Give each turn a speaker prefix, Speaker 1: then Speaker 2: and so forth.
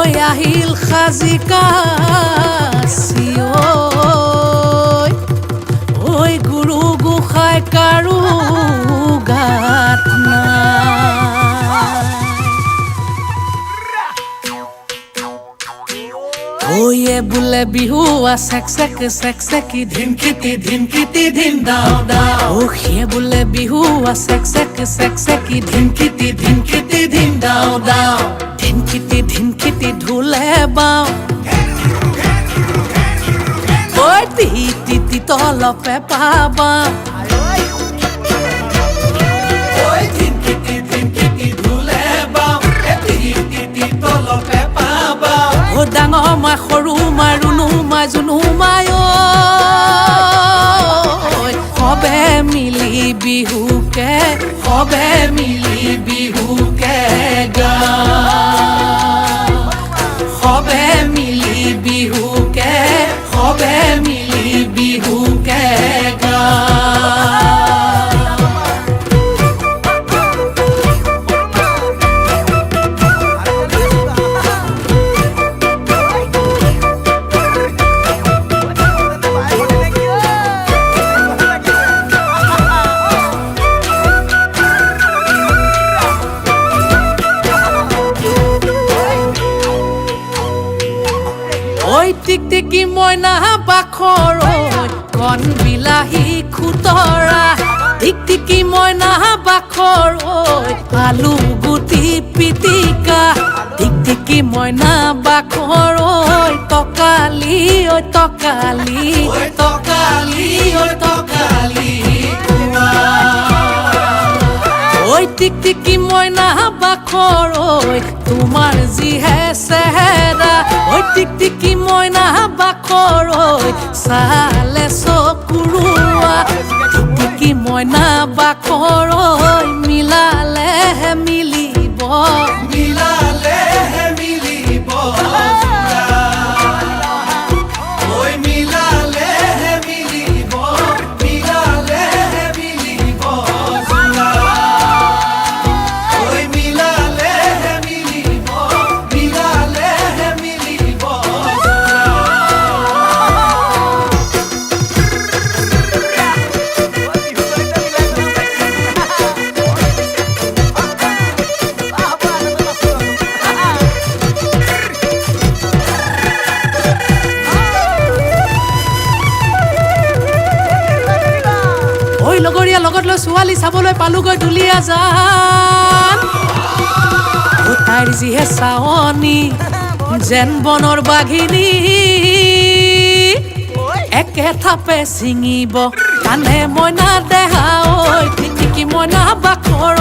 Speaker 1: ঐ আহিল খাজিকা ঐ গুৰু গোসাঁই কাৰো গাত ঐয়ে বোলে বিহু চেক চেকি ধিনকিটি ধিন দাও দাও সিয়ে বোলে বিহু চেক চেকি ধিনকিটি ধিন দাও দাও ধিনকিটি ঢোলে বাও ঐ টি তলপে পাবা ডাঙৰ মা সৰু মা ৰুণু মা জুনু মাই সবে মিলি বিহুকে গা সবে মিলি বিহুকে গা টিকটিকি মইনা বাখৰ কণ বিলাহী খুতৰা টিকটিকি মইনা বাখৰ আলু গুটি পিটিকা টিকটিকি মইনা বাখৰ টকালি টিকটিকি মইনা বাখৰ তোমাৰ যিহে চেহেৰা টিকটিকি মইনা বাখৰ চালে চকুৰুৱা টিকটিকি মইনা বাখৰ মিলালেহে মিলিব লগৰীয়া লগত লৈ ছোৱালী চাবলৈ পালোগৈ দুলীয়া জান তাইৰ যিহে চাৱনী যেন বনৰ বাঘিনী একে থাপে ছিঙিব কানে মইনা দেহা টিকটিকি মইনা বাখৰ